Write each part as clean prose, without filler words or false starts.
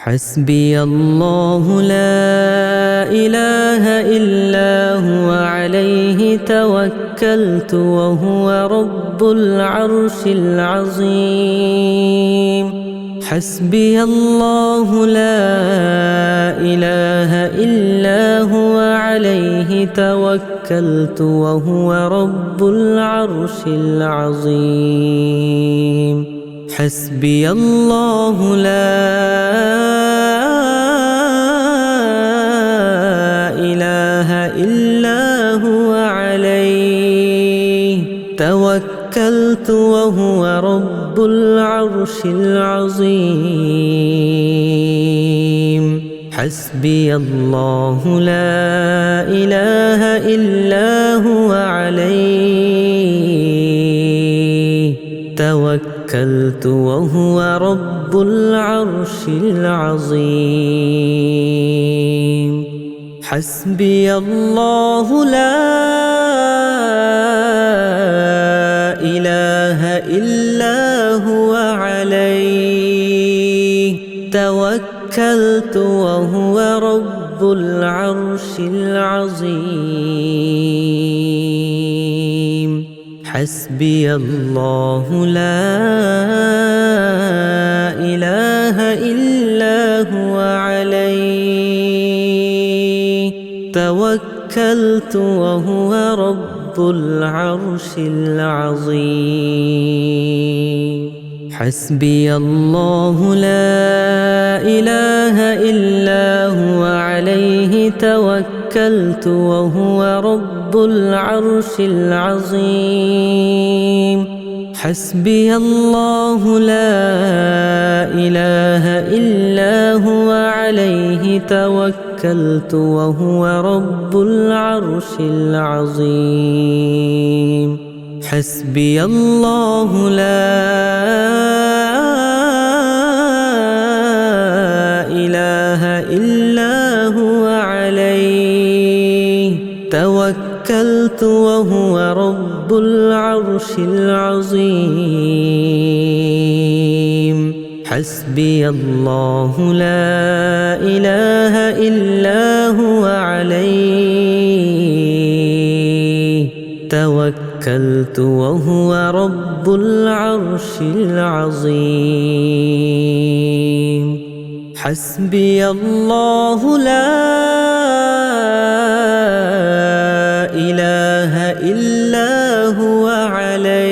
حسبي الله لا إله إلا هو عليه توكلت وهو رب العرش العظيم. حسبي الله لا إله إلا هو عليه توكلت وهو رب العرش العظيم. حسبي الله لا إله إلا هو عليه توكلت وهو رب العرش العظيم. حسبي الله لا إله إلا هو عليه توكلت وهو رب العرش العظيم. حسبي الله لا إله إلا هو عليه توكلت وهو رب العرش العظيم. حسبي الله لا إله إلا هو عليه توكلت وهو رب العرش العظيم. حسبي الله لا إله إلا هو عليه توكلت وهو رب العرش العظيم. حسبي الله لا إله إلا هو عليه توكلت وهو رب العرش العظيم. حسبي الله لا إله إلا هو عليه توكلت وهو رب العرش العظيم. حسبي الله لا إله إلا هو عليه توكلت وهو رب العرش العظيم. حسبي الله لا إله إلا هو عليه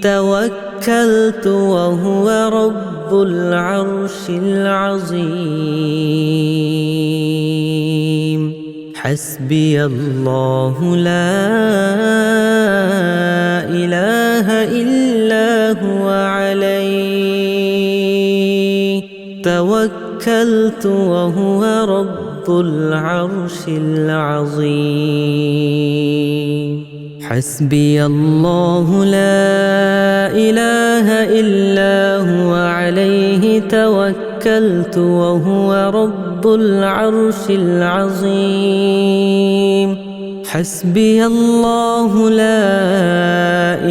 توكلت وهو رب العرش العظيم. حسبي الله لا إله إلا هو عليه توكلت وهو رب العرش العظيم. حسبي الله لا إله إلا هو عليه توكلت وهو رب العرش العظيم. حسبي الله لا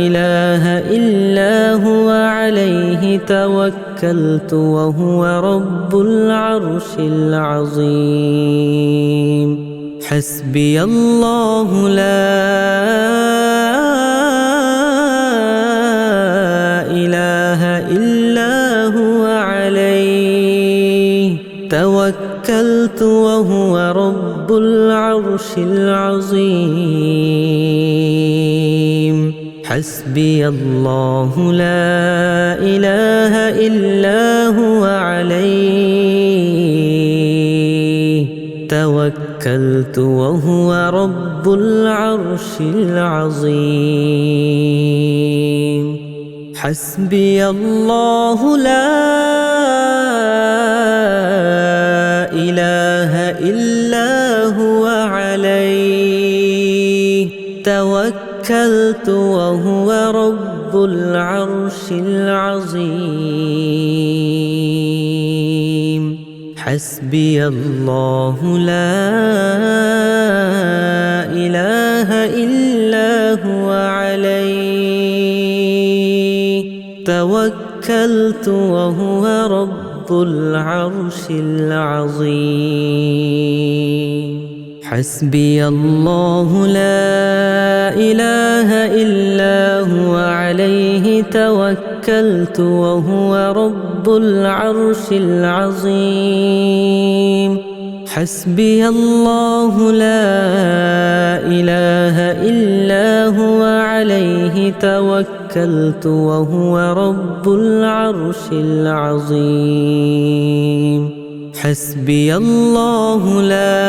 إله إلا هو عليه توكلت وهو رب العرش العظيم. حسبي الله لا إله إلا هو عليه توكلت وهو رب العرش العظيم. حسبي الله لا إله إلا هو عليه توكلت وهو رب العرش العظيم. حسبي الله لا إله إلا هو عليه توكلت وهو رب العرش العظيم. حسبي الله لا إله إلا هو عليه توكلت وهو رب العرش العظيم حسبي الله لا إله إلا هو عليه توكلت وهو رب العرش العظيم حسبي الله لا إله إلا هو عليه توكلت وهو رب العرش العظيم حسبي الله لا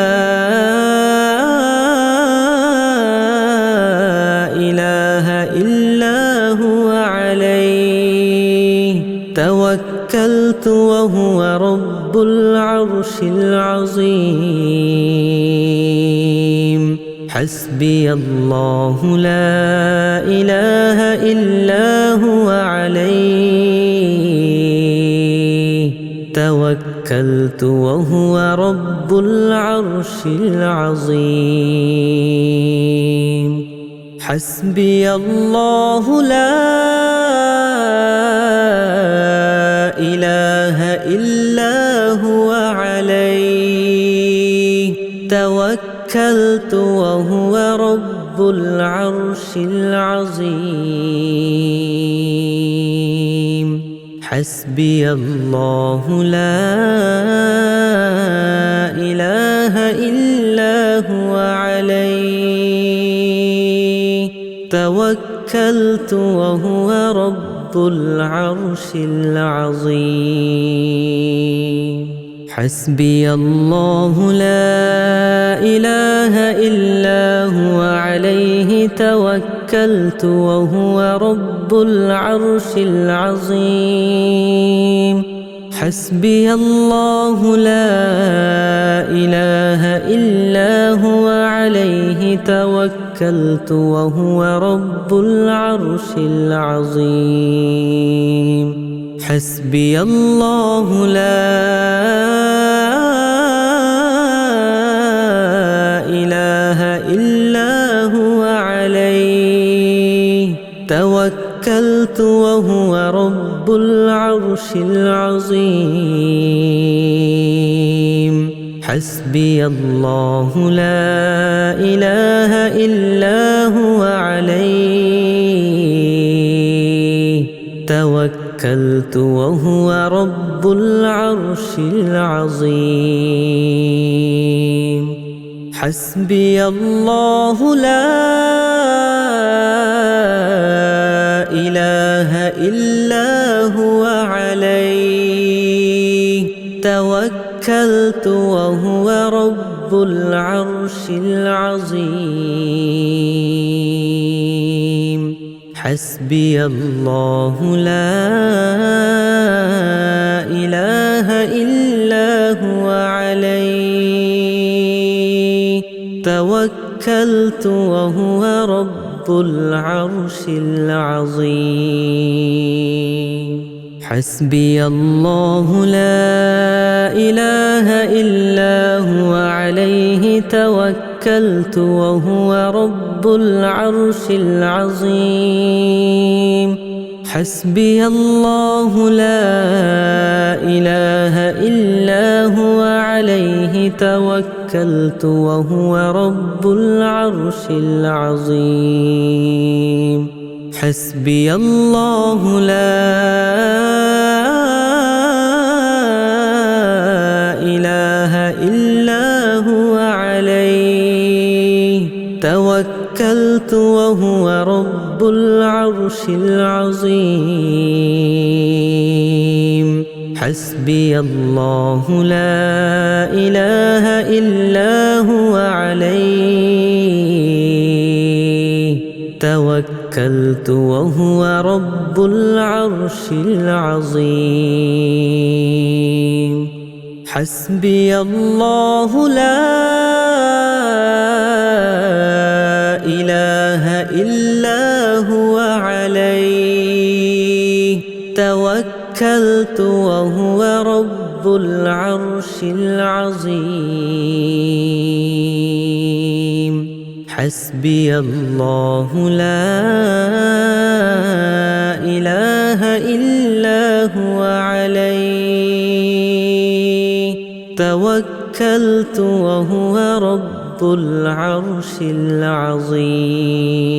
إله إلا هو عليه توكلت وهو رب العرش العظيم حسبي الله لا إله إلا هو عليه توكلت وهو رب العرش العظيم حسبي الله لا إله إلا هو عليه توكلت وهو رب العرش العظيم حسبي الله لا إله إلا هو عليه توكلت وهو رب العرش العظيم حسبي الله لا إله إلا هو عليه توكلت وهو رب العرش العظيم حسبي الله لا إله إلا هو عليه توكلت وهو رب العرش العظيم حسبي الله لا إله إلا هو عليه توكلت وهو رب العرش العظيم حسبي الله لا إله إلا هو عليه توكلت وهو رب العرش العظيم حسبي الله لا إله إلا هو عليه توكلت وهو رب العرش العظيم حسبي الله لا إله إلا هو عليه توكلت وهو رب العرش العظيم حسبي الله لا إله إلا هو عليه توكلت وهو رب العرش العظيم حسبي الله لا إله إلا هو عليه توكلت وهو رب العرش العظيم حسبي الله لا إله إلا هو عليه توكلت وهو رب العرش العظيم حسبي الله لا إله إلا هو عليه توكلت وهو رب العرش العظيم حسبي الله لا إله إلا هو عليه توكلت وهو رب العرش العظيم حسبي الله لا إله إلا هو عليه توكلت وهو رب العرش العظيم.